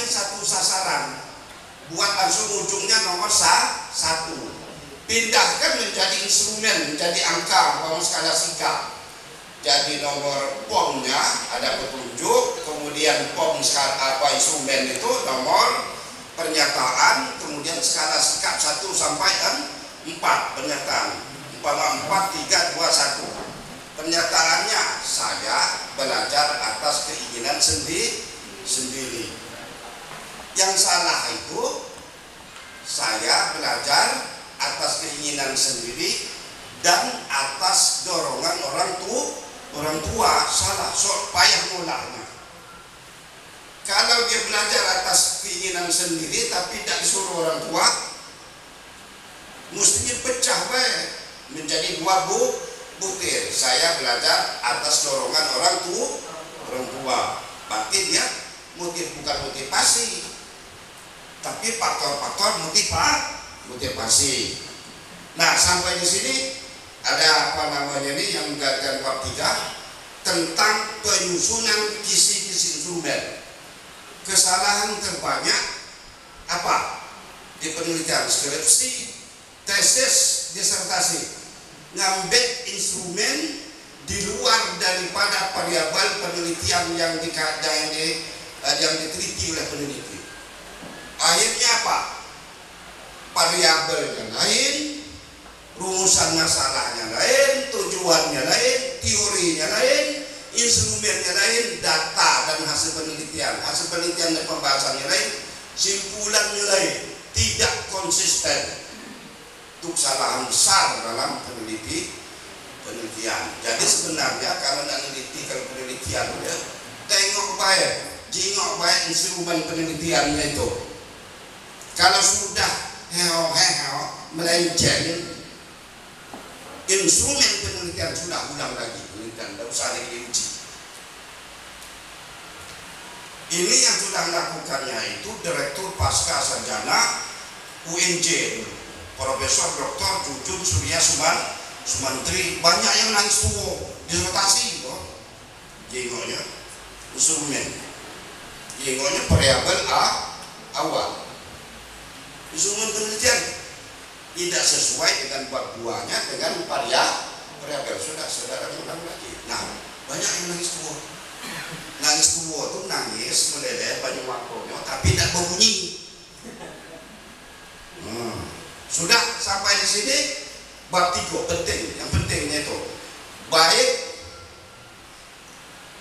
hanya satu sasaran, buat langsung ujungnya nomor 1, pindahkan menjadi instrumen, menjadi angka, umpama skala sikap. Jadi nomor pomnya ada petunjuk, kemudian pom skala instrumen itu nomor pernyataan, kemudian skala sikap 1 sampai 4 pernyataan. Umpama 4, 3, 2, 1. Pernyataannya, saya belajar atas keinginan sendiri. Yang salah itu, saya belajar atas keinginan sendiri dan atas dorongan orang tua. Salah, payah ngolahnya. Kalau dia belajar atas keinginan sendiri tapi tidak disuruh orang tua, mestinya pecah baik menjadi 2 butir. Saya belajar atas dorongan orang tua. Berarti dia bukan motivasi, tapi faktor-faktor motivasi. Nah, sampai di sini ada yang mengatakan bab 3 tentang penyusunan kisi-kisi instrumen. Kesalahan terbanyak apa? Di penelitian skripsi, tesis, disertasi, ngambil instrumen di luar daripada variabel penelitian yang diteliti oleh peneliti. Akhirnya apa? Variabelnya lain, rumusan masalahnya lain, tujuannya lain, teorinya lain, instrumennya lain, data dan hasil penelitian dan pembahasannya lain, simpulannya lain, tidak konsisten. Itu kesalahan besar dalam penelitian. Jadi sebenarnya kalau penelitian ya, jingok baik instrumen penelitiannya itu. Kalau sudah melenceng, instrumen penelitian sudah ulang lagi penelitian, tidak usah lagi diuji. Ini yang sudah melakukannya itu Direktur Pasca Sarjana UNJ, Profesor Dr. Jujun Surya Sumantri. Banyak yang nangis tuh disertasi kok. Jengoknya instrumen, jengoknya variabel awal. Instrumen penelitian tidak sesuai dengan bab 2-nya dengan variabel. Sudah saudara ulang lagi. Nah, banyak yang nangis tuh. Nangis tuh itu nangis meleleh banyak waktunya tapi tidak berbunyi. Sudah sampai di sini bab 3 penting. Yang pentingnya itu baik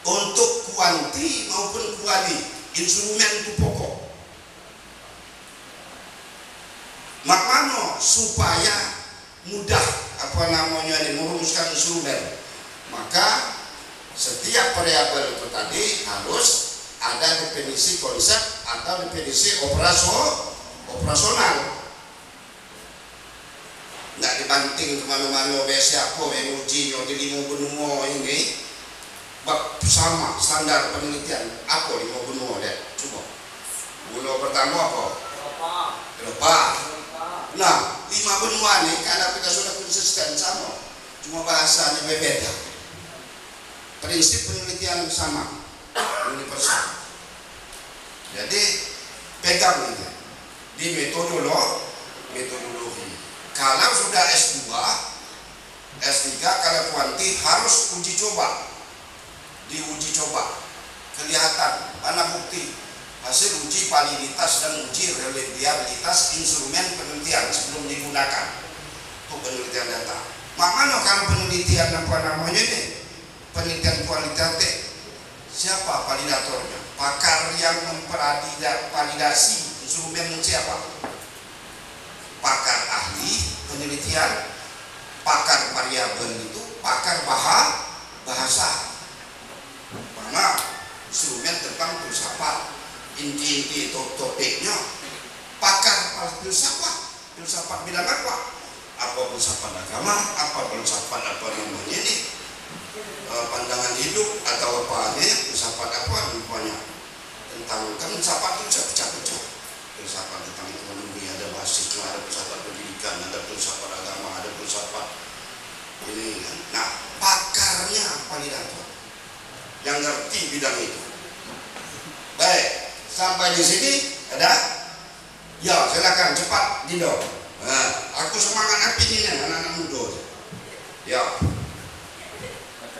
untuk kuanti maupun kuali, instrumen itu pokok. Makanya supaya mudah merumuskan instrumen, maka setiap variabel itu tadi harus ada definisi konsep atau definisi operasional. Nggak dibanting kemana-mana siapa yang uji yang di 5 benua ini sama standar penelitian. Apa 5 benua deh? Coba benua pertama apa? Eropa. Nah, 5 benua ini karena kita sudah konsisten sama, cuma bahasanya berbeda, prinsip penelitian sama, universal. Jadi pegang ini di metodologi. Kalau sudah S2, S3, kalau kuanti harus uji coba. Diuji coba, kelihatan mana bukti hasil uji validitas dan uji reliabilitas instrumen penelitian sebelum digunakan untuk penelitian data. Makanya kalau penelitian penelitian kualitatif, siapa validatornya? Pakar yang memvalidasi instrumen siapa? Pakar ahli penelitian, pakar variabel itu pakar bahasa. Karena instrumen tentang filsafat, inti-inti topiknya pakar filsafat bilang apa? Apa filsafat agama, apa filsafat pandangan hidup atau filsafat rupanya tentang filsafat itu bisa pecah-pecah. Filsafat tentang ekonomi ada mahasiswa, ada filsafat pendidikan, ada filsafat agama, ada filsafat ini. Nah, pakarnya validator yang ngerti bidang itu. Baik, Sampai di sini ada? Ya, silakan cepat Dido. Nah, aku semangat api ini anak-anak muda. Ya.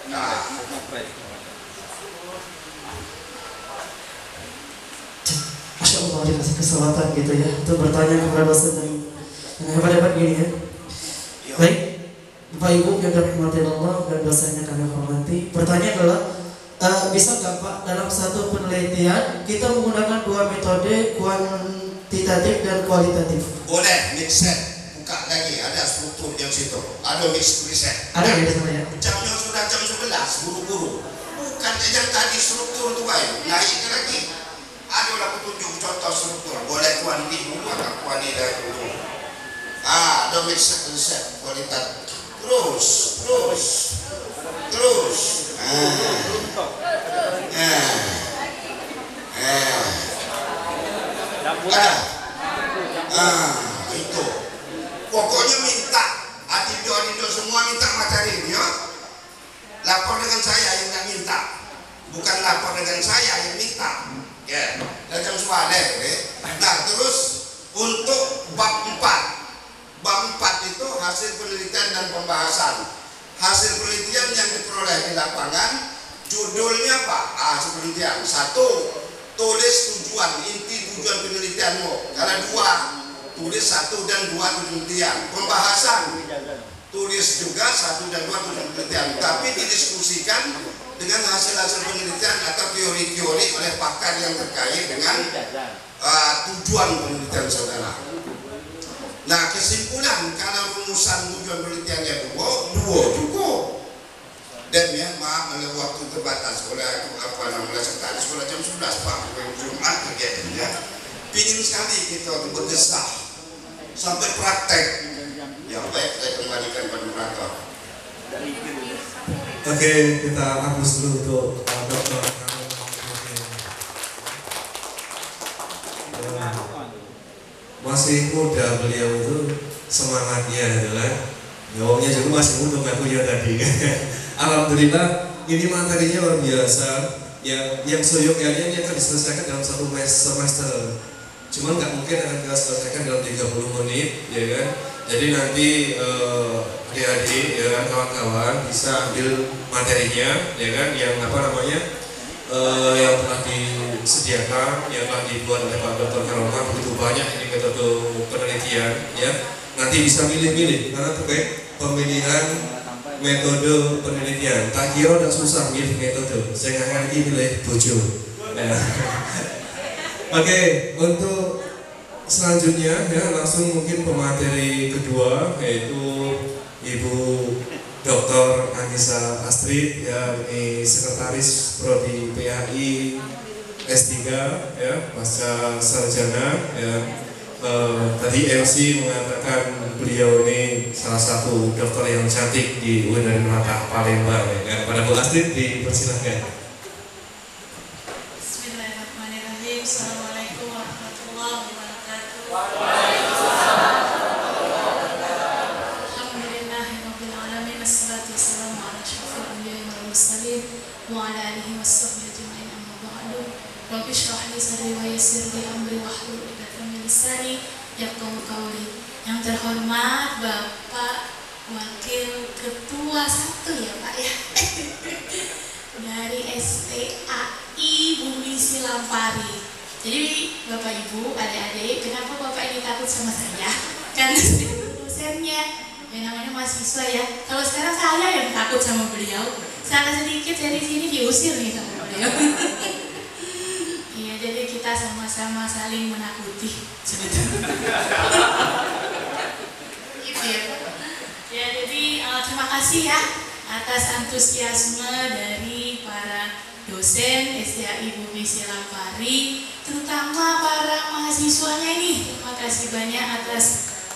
Nah. Masya Allah, dikasih kesempatan gitu ya untuk bertanya kepada dosen yang hebat-hebat gini ya. Baik, Bapak Ibu yang dirahmati Allah dan dosennya kami hormati. Pertanyaan adalah, bisa nggak Pak dalam satu penelitian kita menggunakan dua metode kuantitatif dan kualitatif? Boleh, mix set. Buka lagi, ada struktur yang situ. Ada mix riset. Ada di sana ya? Jamnya sudah jam 11, buru-buru. Bukan yang tadi struktur itu baik, naik lagi. Adalah petunjuk contoh struktur. Boleh kuanti dulu atau kualitatif dulu. Ada mix riset, kualitatif. Terus. Itu. Pokoknya minta adindo semua minta materi ya. Lapor dengan saya yang tidak minta, bukan lapor dengan saya yang minta. Ya, dalam soalnya. Nah, terus untuk bab 4 itu hasil penelitian dan pembahasan. Hasil penelitian yang diperoleh di lapangan, judulnya apa? Penelitian. 1. Tulis inti tujuan penelitianmu. Karena 2, tulis 1 dan 2 penelitian. Pembahasan, tulis juga 1 dan 2 tujuan penelitian. Tapi didiskusikan dengan hasil-hasil penelitian atau teori-teori oleh pakar yang terkait dengan tujuan penelitian saudara. Nah, kesimpulan kalau rumusan tujuan penelitiannya dua cukup. Dan ya, maaf waktu terbatas oleh sekali sekolah jam 11 Pak, Jumat kegiatannya. Pingin sekali kita bergesah sampai praktek. Ya baik, saya kembalikan pada moderator. Oke, kita hapus dulu untuk dokter. Masih muda beliau itu, semangatnya adalah jawabnya juga masih muda aku ya tadi. Alhamdulillah ini materinya luar biasa. Yang seyogyanya ini akan diselesaikan dalam 1 semester. Cuman nggak mungkin akan kita selesaikan dalam 30 menit, ya kan? Jadi nanti adik-adik, ya kan, kawan-kawan bisa ambil materinya, ya kan, yang yang telah disediakan, yang telah dibuat oleh Pak Dr. Karoma. Begitu banyak ini metode penelitian, ya. Nanti bisa milih-milih karena terkait pemilihan metode penelitian. Tak kira udah susah milih metode. Saya nggak ngerti milih bojo. Ya. Oke, untuk selanjutnya ya langsung mungkin pemateri kedua yaitu Ibu Dr. Anissa Astrid, ya, ini sekretaris Prodi PAI S3, ya, pasca sarjana, ya. Tadi MC mengatakan beliau ini salah satu dokter yang cantik di UIN Palembang, ya kan? Pada Bu Astrid dipersilahkan. Bismillahirrahmanirrahim. Assalamualaikum warahmatullahi wabarakatuh. Alhamdulillahirabbil alamin. Assalatu wassalamu ala asyrofil anbiya'i wal mursalin wa ala alihi washabbihi ajma'in, amma ba'du. Rabbi shrah li sadri wa yassir li amri wahlul 'uqdatam min lisani yafqahu qawli. Yang terhormat Bapak Wakil Ketua 1 ya Pak ya dari STAI Bumi Silampari. Jadi Bapak Ibu, adik-adik, kenapa Bapak ini takut sama saya? Karena dosennya yang namanya mahasiswa ya. Kalau sekarang saya yang takut sama beliau. Salah sedikit dari sini diusir nih sama beliau. Iya, jadi kita sama-sama saling menakuti sebetulnya. Gitu ya. Ya, jadi terima kasih ya atas antusiasme dari para dosen STAI Bumi Silampari, terutama para mahasiswanya ini. Terima kasih banyak atas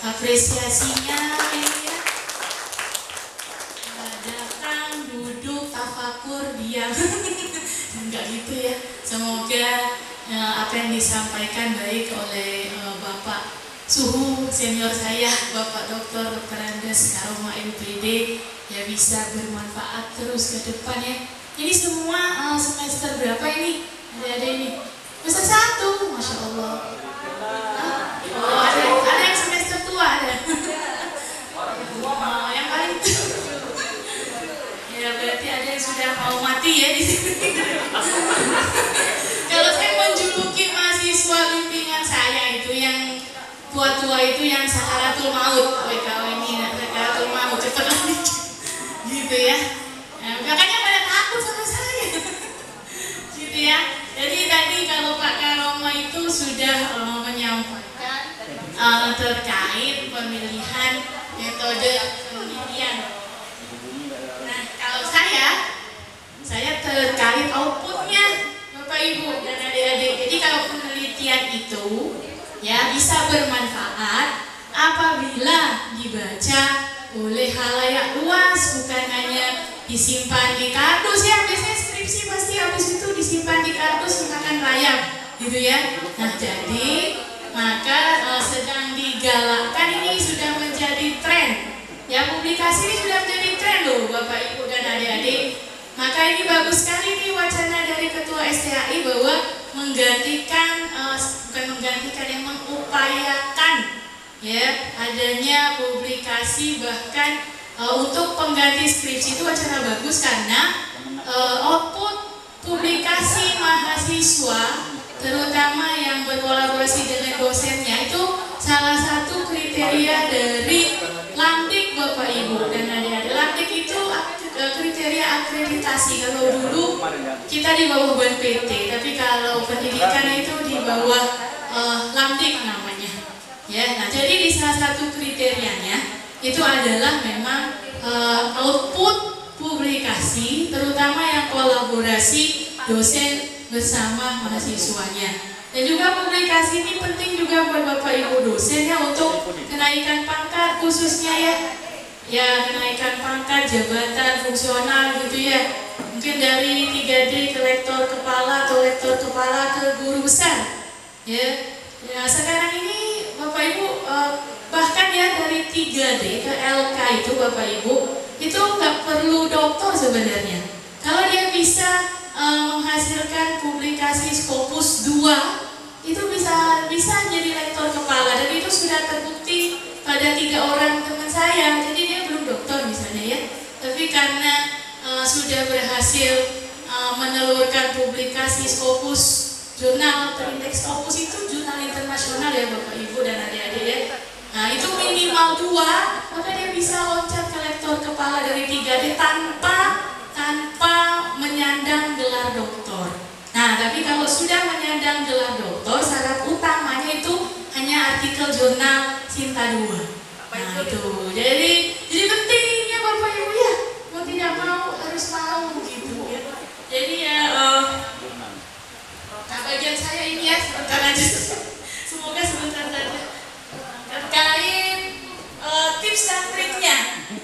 apresiasinya ini ya. Datang, duduk, tafakur, diam. Enggak gitu ya. Semoga apa yang disampaikan baik oleh Bapak Suhu senior saya, Bapak Dr. Andes Karoma MPD, ya bisa bermanfaat terus ke depan ya. Jadi semua semester berapa ini? Ada ini. Semester 1. Masya Allah. Oh, ada yang semester tua ada. Oh, yang paling ya berarti ada yang sudah mau mati ya di sini. Kalau saya menjuluki mahasiswa bimbingan saya itu yang tua-tua itu yang sakaratul maut, ini sakaratul maut cepat lagi, gitu ya. Nah, makanya pada takut sama saya, gitu ya. Jadi tadi kalau Pak Karoma itu sudah menyampaikan terkait pemilihan metode penelitian. Nah, kalau saya terkait outputnya Bapak Ibu dan adik-adik. Jadi kalau penelitian itu ya bisa bermanfaat apabila dibaca oleh halayak luas, bukan hanya disimpan di kardus ya. Biasanya skripsi pasti habis itu disimpan di kardus makan rayap gitu ya. Nah, jadi maka sedang digalakkan, ini sudah menjadi tren ya, publikasi ini sudah menjadi tren loh Bapak Ibu dan adik-adik. Maka ini bagus sekali nih wacana dari Ketua STAI bahwa yang mengupayakan ya adanya publikasi, bahkan untuk pengganti skripsi. Itu wacana bagus karena output publikasi mahasiswa terutama yang berkolaborasi dengan dosennya itu salah satu kriteria dari Lamdik Bapak Ibu dan adik-adik. Lamdik itu kriteria akreditasi. Kalau dulu kita di bawah BNPT, tapi kalau pendidikan itu di bawah Lamdik namanya. Ya, nah jadi di salah satu kriterianya itu adalah memang output publikasi, terutama yang kolaborasi dosen bersama mahasiswanya. Dan juga publikasi ini penting juga buat Bapak Ibu dosen ya, untuk kenaikan pangkat khususnya ya kenaikan pangkat jabatan fungsional gitu ya. Mungkin dari 3D ke lektor kepala atau lektor kepala ke guru besar ya. Ya sekarang ini Bapak Ibu bahkan ya dari 3D ke LK itu Bapak Ibu itu nggak perlu doktor sebenarnya. Kalau dia bisa menghasilkan publikasi Scopus 2 itu bisa jadi lektor kepala, dan itu sudah terbukti pada 3 orang teman saya. Jadi dia belum doktor misalnya ya, tapi karena sudah berhasil menelurkan publikasi Scopus, jurnal terindeks Scopus itu jurnal internasional ya Bapak Ibu dan adik-adik ya. Nah itu minimal 2, maka dia bisa loncat ke lektor kepala dari 3D tanpa menyandang gelar doktor. Nah tapi kalau sudah menyandang gelar doktor, syarat utamanya itu hanya artikel jurnal Sinta 2. Nah itu jadi pentingnya Bapak Ibu ya, mau tidak mau harus mau gitu ya. Jadi ya nah bagian saya ini ya sebentar aja, semoga sebentar saja, terkait tips dan triknya.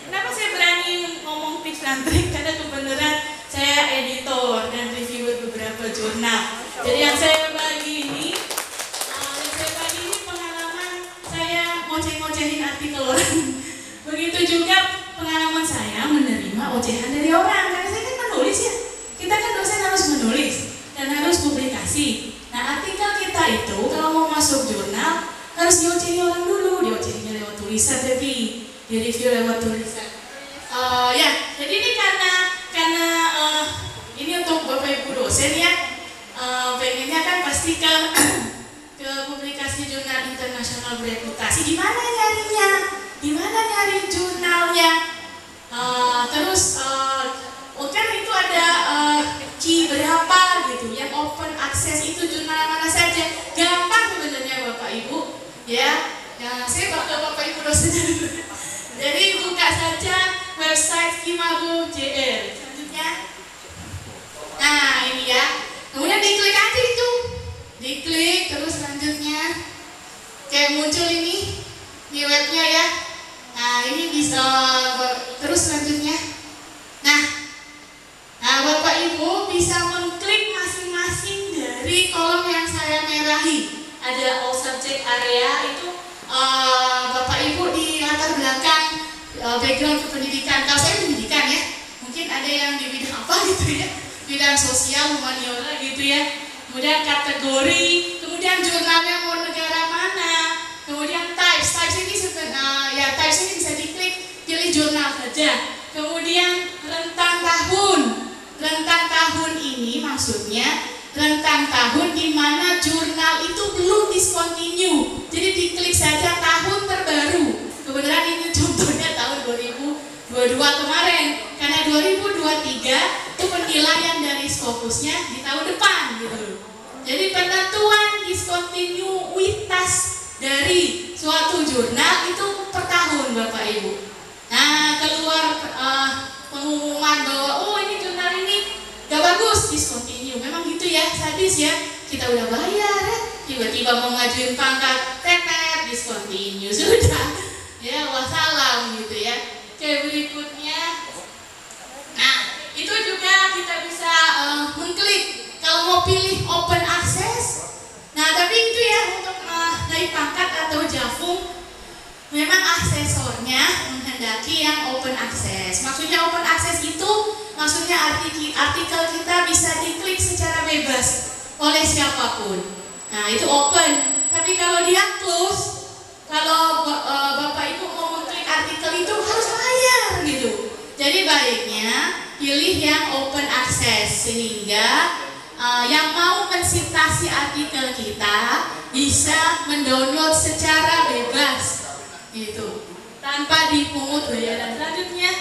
Kenapa saya berani ngomong tips dan trik? Karena kebenaran saya editor dan reviewer beberapa jurnal. Jadi yang saya bagi ini pengalaman saya ngoceh-ngocehin artikel orang. Begitu juga pengalaman saya menerima ocehan dari orang. Karena saya kan menulis ya, kita kan dosen harus menulis dan harus publikasi. Nah artikel kita itu kalau mau masuk jurnal harus diocehi orang dulu, diocehinya lewat tulisan, tapi di review lewat tulisan. Ya, jadi ini karena ini untuk Bapak Ibu dosen ya, pengennya kan pasti ke publikasi jurnal internasional bereputasi. Di mana nyarinya? Di mana nyari jurnalnya? Terus kan itu ada key berapa gitu, yang open access itu jurnal mana saja. Gampang sebenarnya Bapak Ibu ya. Nah, saya bakal Bapak Ibu dosen dulu. Jadi buka saja website Kimago.jr. Selanjutnya, nah ini ya. Kemudian diklik aja itu, diklik terus selanjutnya kayak muncul ini webnya ya. Nah ini bisa terus selanjutnya. Nah Bapak Ibu bisa mengklik masing-masing dari kolom yang saya merahi. Ada all subject area itu Bapak Ibu di latar belakang background kependidikan. Kalau saya pendidikan ya, mungkin ada yang di bidang apa gitu ya, bidang sosial, humaniora gitu ya. Kemudian kategori, kemudian Kemudian jurnalnya mau negara mana. Kemudian types ini types ini bisa diklik, pilih jurnal saja. Kemudian rentang tahun ini maksudnya rentang tahun di mana jurnal itu belum discontinue. Jadi diklik saja tahun terbaru. Kebetulan ini contohnya tahun 2022 kemarin, karena 2023 itu penilaian dari Scopusnya di tahun depan gitu. Jadi penentuan diskontinuitas dari suatu jurnal itu per tahun Bapak Ibu. Nah, keluar pengumuman bahwa oh ini jurnal ini gak bagus, discontinue. Memang gitu ya, sadis ya. Kita udah bayar ya, tiba-tiba mau ngajuin pangkat, tetet, discontinue sudah. Ya, wassalam gitu ya. Oke, berikutnya. Nah, itu juga kita bisa mengklik kalau mau pilih open access. Nah, tapi itu ya untuk naik pangkat atau jafung, memang aksesornya menghendaki yang open access. Maksudnya open access itu maksudnya artikel kita bisa diklik secara bebas oleh siapapun. Nah, itu open. Tapi kalau dia close, kalau Bapak Ibu mau mengklik artikel itu harus bayar gitu. Jadi baiknya pilih yang open access sehingga yang mau mensitasi artikel kita bisa mendownload secara bebas gitu, tanpa dipungut bayaran. Selanjutnya,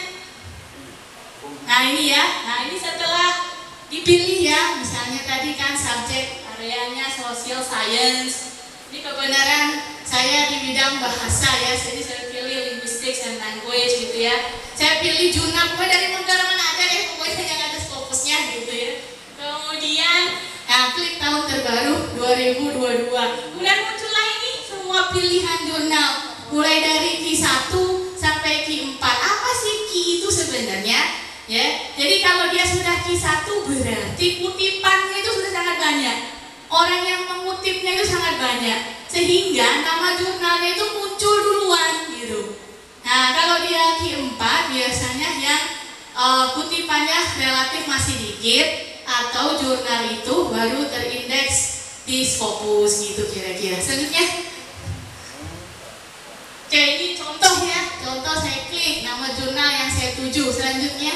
nah ini ya, ini setelah dipilih ya, misalnya tadi kan subjek areanya social science. Ini kebenaran saya di bidang bahasa ya, jadi saya pilih linguistics and language gitu ya. Saya pilih jurnal pokoknya dari negara mana aja deh, pokoknya yang ada Scopusnya gitu ya. Kemudian, nah klik tahun terbaru 2022. Kemudian muncullah ini semua pilihan jurnal, mulai dari Q1 sampai Q4. Apa sih Q itu sebenarnya? Ya, jadi kalau dia sudah Q1 berarti kutipannya itu sudah sangat banyak. Orang yang mengutipnya itu sangat banyak, sehingga nama jurnalnya itu muncul duluan gitu. Nah, kalau dia Q4 biasanya yang kutipannya relatif masih dikit, atau jurnal itu baru terindeks di Scopus gitu kira-kira. Selanjutnya, oke ini contoh ya, contoh saya klik nama jurnal yang saya tuju. Selanjutnya,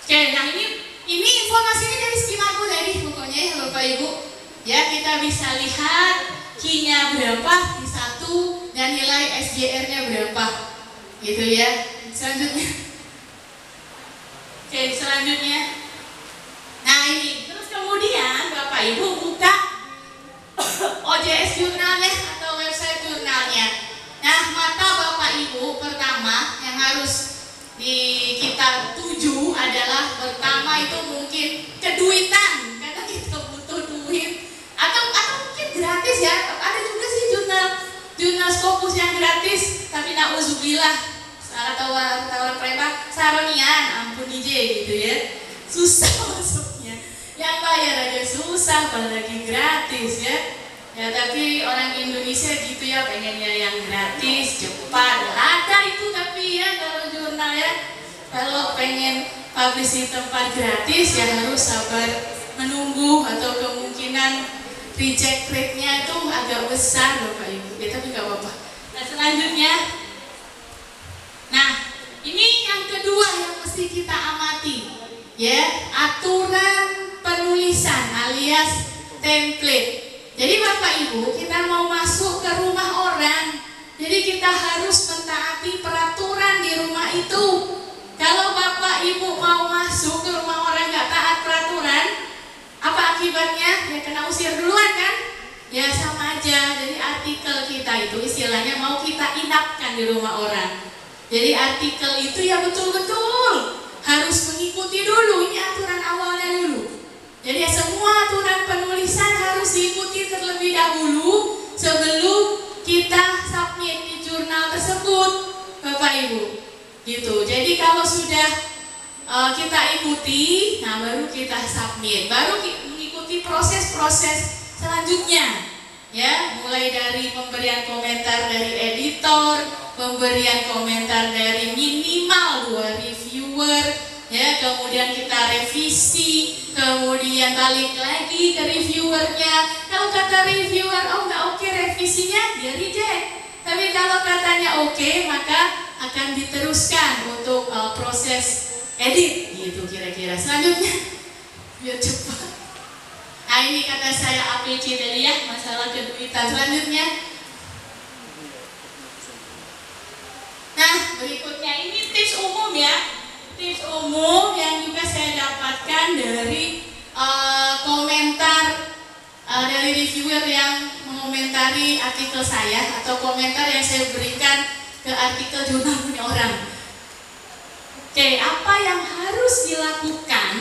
oke, nah ini informasinya dari skimaku tadi pokoknya ya Bapak Ibu. Ya, kita bisa lihat Q-nya berapa di 1 dan nilai SJR-nya berapa gitu ya. Selanjutnya, oke, selanjutnya, nah ini terus kemudian Bapak Ibu buka OJS jurnalnya atau website jurnalnya. Nah, mata Bapak Ibu pertama yang harus kita tuju adalah pertama itu mungkin keduitan, karena kita butuh duit, atau mungkin gratis ya. Ada juga sih jurnal Scopus yang gratis, tapi na'udzubillah salah tawar preman saronian, ampun DJ gitu ya, susah masuknya. Yang bayar aja susah, apalagi gratis ya. Ya tapi orang Indonesia gitu ya, pengennya yang gratis, cepat. Ada itu tapi ya kalau jurnal ya, kalau pengen publish di tempat gratis ya harus sabar menunggu, atau kemungkinan reject rate-nya itu agak besar Bapak Ibu. Ya tapi nggak apa-apa. Nah selanjutnya, nah ini yang kedua yang mesti kita amati ya, aturan penulisan alias template. Jadi Bapak Ibu, kita mau masuk ke rumah orang, jadi kita harus mentaati peraturan di rumah itu. Kalau Bapak Ibu mau masuk ke rumah orang nggak taat peraturan, apa akibatnya? Ya kena usir duluan kan? Ya sama aja. Jadi artikel kita itu istilahnya mau kita inapkan di rumah orang. Jadi artikel itu ya betul-betul harus mengikuti dulu, ini aturan awalnya dulu. Jadi ya semua aturan penulisan harus diikuti terlebih dahulu sebelum kita submit di jurnal tersebut, Bapak Ibu. Gitu. Jadi kalau sudah kita ikuti, nah baru kita submit, baru mengikuti proses-proses selanjutnya. Ya, mulai dari pemberian komentar dari editor, pemberian komentar dari minimal 2 reviewer, ya, kemudian kita revisi, kemudian balik lagi ke reviewernya. Kalau kata reviewer, oh nggak oke revisinya, dia reject. Tapi kalau katanya oke, maka akan diteruskan untuk proses edit, gitu kira-kira. Selanjutnya, biar cepat. Nah ini kata saya ABCD ya, masalah keduitan. Selanjutnya, nah berikutnya ini tips umum ya. Tips umum yang juga saya dapatkan dari komentar dari reviewer yang mengomentari artikel saya atau komentar yang saya berikan ke artikel jurnal punya orang. Oke, apa yang harus dilakukan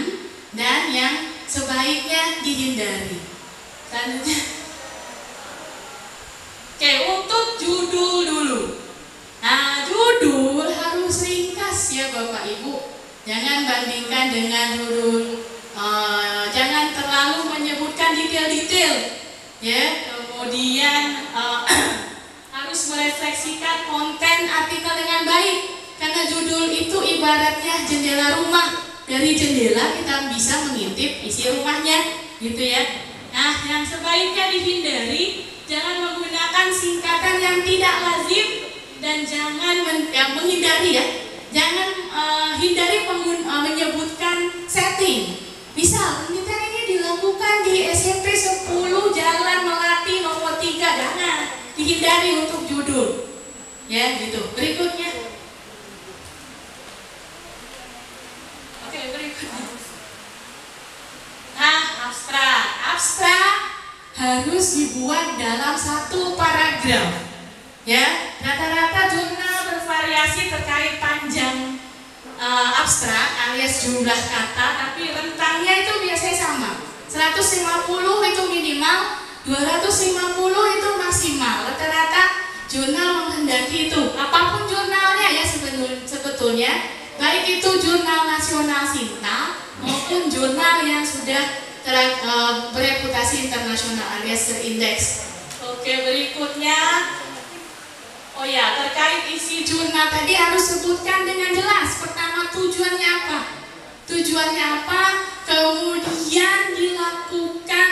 dan yang sebaiknya dihindari. Selanjutnya, oke, untuk judul dulu. Nah, judul harus ringkas ya Bapak Ibu. Jangan bandingkan dengan judul, jangan terlalu menyebutkan detail-detail, ya. Kemudian harus merefleksikan konten artikel dengan baik, karena judul itu ibaratnya jendela rumah. Dari jendela kita bisa mengintip isi rumahnya, gitu ya. Nah, yang sebaiknya dihindari, jangan menggunakan singkatan yang tidak lazim. Dan jangan menghindari ya, jangan hindari menyebutkan setting. Misal penelitian ini dilakukan di SMP 10 Jalan Melati nomor 3, jangan dihindari untuk judul. Ya gitu. Berikutnya, oke berikutnya. Nah abstrak harus dibuat dalam satu paragraf. Ya, rata-rata jurnal bervariasi terkait panjang abstrak alias jumlah kata, tapi rentangnya itu biasanya sama. 150 itu minimal, 250 itu maksimal. Rata-rata jurnal menghendaki itu. Apapun jurnalnya ya sebetulnya, baik itu jurnal nasional Sinta maupun jurnal yang sudah bereputasi internasional alias terindeks. Oke, berikutnya. Oh ya, terkait isi jurnal tadi harus sebutkan dengan jelas. Pertama, tujuannya apa? Tujuannya apa? Kemudian dilakukan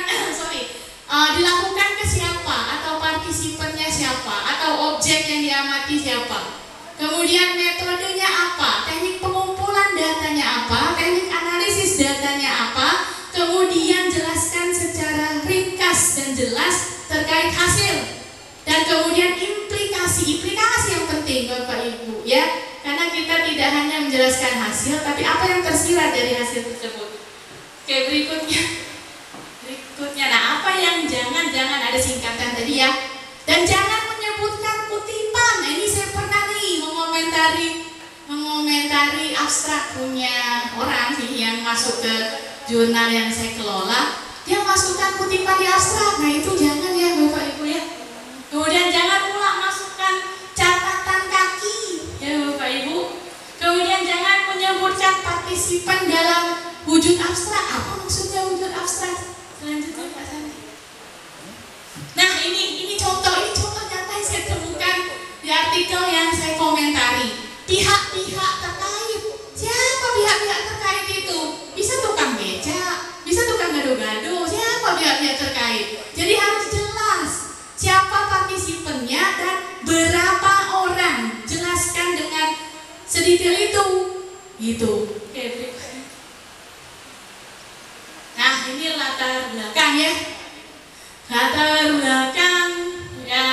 ke siapa? Atau partisipannya siapa? Atau objek yang diamati siapa? Kemudian metodenya apa? Teknik pengumpulan datanya apa? Teknik analisis datanya apa? Kemudian jelaskan secara ringkas dan jelas terkait hasil. Dan kemudian implikasi yang penting Bapak Ibu ya, karena kita tidak hanya menjelaskan hasil, tapi apa yang tersirat dari hasil tersebut. Oke, berikutnya, nah apa yang jangan ada singkatan tadi ya, dan jangan menyebutkan kutipan. Nah ini saya pernah nih mengomentari abstrak punya orang nih yang masuk ke jurnal yang saya kelola, dia masukkan kutipan di abstrak. Nah itu jangan ya Bapak Ibu ya. Kemudian jangan pula masukkan catatan kaki ya Bapak Ibu. Kemudian jangan menyebutkan partisipan dalam wujud abstrak. Apa maksudnya wujud abstrak? Selanjutnya Pak Sandi. Nah ini contoh nyata yang saya temukan di artikel yang saya komentari. Pihak-pihak terkait. Siapa pihak-pihak terkait itu? Bisa tukang beca, bisa tukang gado-gado. Siapa pihak-pihak terkait? Jadi harus jelas siapa partisipannya dan berapa orang, jelaskan dengan sedetail itu, gitu. Oke, berikutnya. Nah, ini latar belakang ya. Latar belakang ya,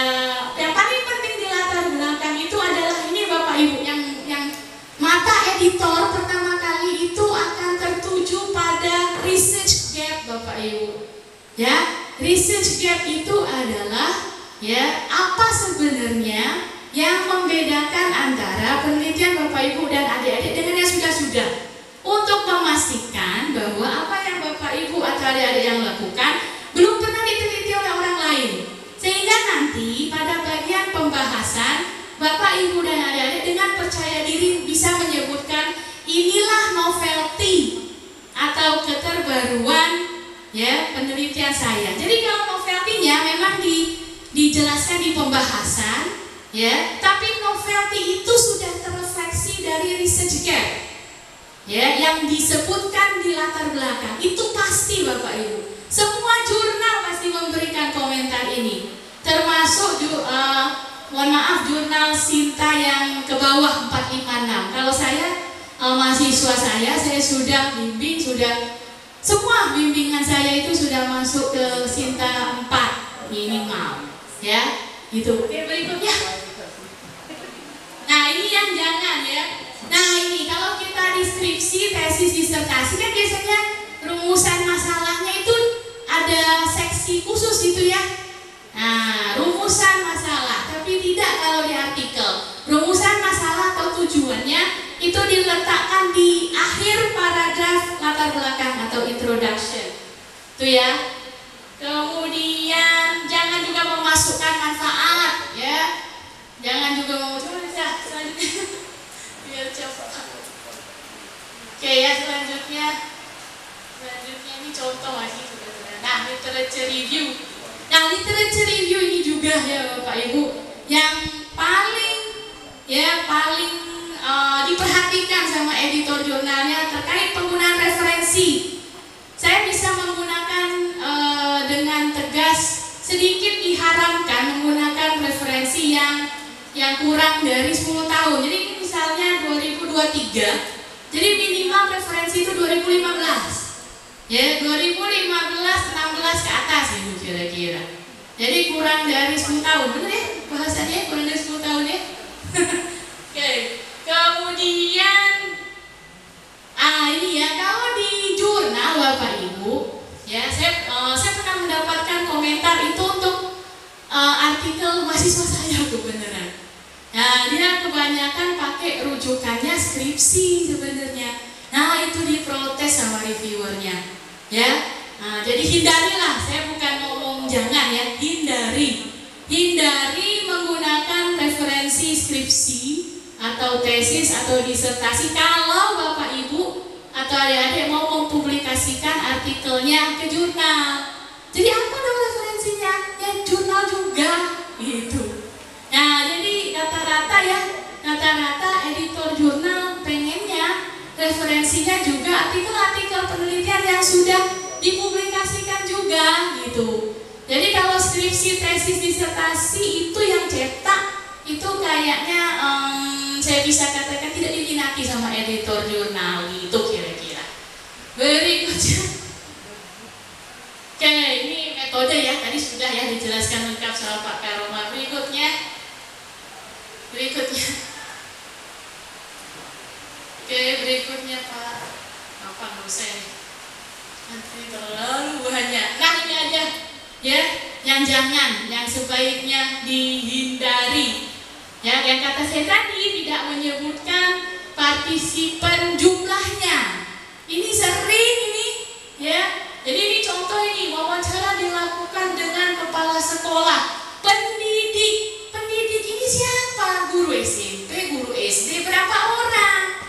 yang paling penting di latar belakang itu adalah ini Bapak Ibu, yang mata editor pertama kali itu akan tertuju pada research gap Bapak Ibu. Ya. Research gap itu adalah ya apa sebenarnya yang membedakan antara penelitian Bapak Ibu dan adik-adik dengan yang sudah-sudah, untuk memastikan bahwa apa yang Bapak Ibu atau adik-adik yang lakukan belum pernah diteliti oleh orang lain, sehingga nanti pada bagian pembahasan Bapak Ibu dan adik-adik dengan percaya diri bisa menyebutkan inilah novelty atau keterbaruan ya penelitian saya. Jadi kalau novelty-nya memang dijelaskan di pembahasan ya, tapi novelty itu sudah terrefleksi dari research gap. ya, yang disebutkan di latar belakang itu pasti Bapak Ibu. Semua jurnal pasti memberikan komentar ini, termasuk mohon maaf jurnal Sinta yang ke bawah 456. Kalau saya mahasiswa saya sudah bimbing, semua bimbingan saya itu sudah masuk ke Sinta 4 minimal, ya, gitu. Oke, berikutnya. Nah, ini yang jangan ya. Nah, ini kalau kita deskripsi, tesis, disertasi kan biasanya rumusan masalahnya itu ada seksi khusus itu ya. Nah, rumusan masalah, tapi tidak kalau di artikel. Rumusan masalah atau tujuannya itu diletakkan di akhir paragraf latar belakang atau introduction. Itu ya. Kemudian jangan juga memasukkan manfaat ya. Jangan juga memasukkan selanjutnya. Biar cepat. Oke ya, selanjutnya ini contoh lagi. Nah, literature review. Nah, literature review ini juga ya Bapak Ibu yang paling diperhatikan sama editor jurnalnya terkait penggunaan referensi. Saya bisa menggunakan dengan tegas, sedikit diharamkan menggunakan referensi yang kurang dari 10 tahun. Jadi misalnya 2023, jadi minimal referensi itu 2015. Ya, 2015, 16 ke atas itu kira-kira. Jadi kurang dari 10 tahun, benar ya? Bahasanya kurang dari 10 tahun ya? Oke. Kemudian ini ya, kalau di jurnal Bapak Ibu, ya saya pernah mendapatkan komentar itu untuk artikel mahasiswa saya kebenaran. Nah, dia kebanyakan pakai rujukannya skripsi sebenarnya. Nah, itu diprotes sama reviewernya. Ya, nah, jadi hindarilah. Saya bukan ngomong jangan ya, hindari menggunakan referensi skripsi atau tesis atau disertasi kalau Bapak Ibu atau adik-adik mau mempublikasikan artikelnya ke jurnal. Jadi apa dong referensinya? Ya jurnal juga gitu. Nah, jadi rata-rata editor jurnal pengennya referensinya juga artikel-artikel penelitian yang sudah dipublikasikan juga gitu. Jadi kalau skripsi, tesis, disertasi itu yang cetak itu kayaknya saya bisa katakan tidak diminati sama editor jurnal gitu kira-kira. Berikutnya, oke, ini metode ya, tadi sudah ya dijelaskan lengkap sama Pak Karoma. Berikutnya, oke, berikutnya Pak, apa nggak usah ini, nanti terlalu banyak. Nah, ini aja ya, yang jangan, yang sebaiknya dihindari. Ya, yang kata saya tadi tidak menyebutkan partisipan jumlahnya. Ini sering ini, ya. Jadi ini contoh ini wawancara dilakukan dengan kepala sekolah, pendidik. Pendidik ini siapa? Guru SMP, guru SD, berapa orang?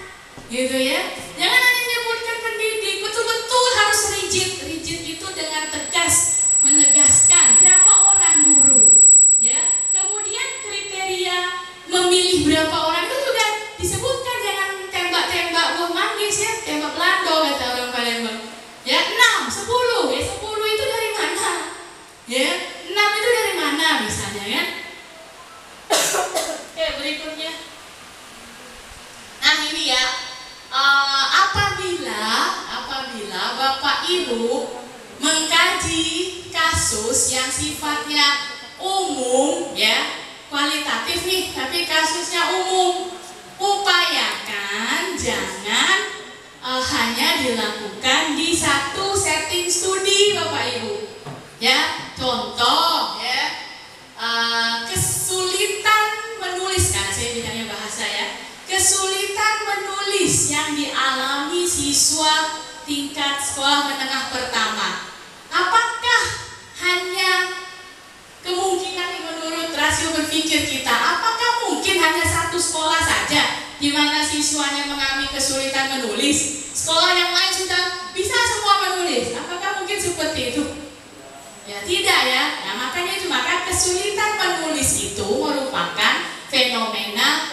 Gitu ya. Jangan hanya menyebutkan pendidik, betul-betul harus rigid. Rigid itu dengan tegas menegaskan berapa orang guru, ya. Kemudian kriteria memilih berapa orang itu juga disebutkan, jangan tembak-tembak buah manggis ya, tembak belando kata orang Palembang. Ya, 6, 10, ya 10 itu dari mana? Ya, 6 itu dari mana misalnya ya? Oke, berikutnya. Nah, ini ya, apabila Bapak Ibu mengkaji kasus yang sifatnya umum ya, kualitatif nih, tapi kasusnya umum, upayakan jangan hanya dilakukan di satu setting studi Bapak Ibu ya. Contoh ya, kesulitan menulis, karena saya bidangnya bahasa ya, kesulitan menulis yang dialami siswa tingkat sekolah menengah pertama. Apakah hanya kemungkinan menurut rasio berpikir kita, apakah mungkin hanya satu sekolah saja di mana siswanya mengalami kesulitan menulis, sekolah yang lain sudah bisa semua menulis? Apakah mungkin seperti itu? Ya tidak ya. Nah, makanya itu, maka kesulitan menulis itu merupakan fenomena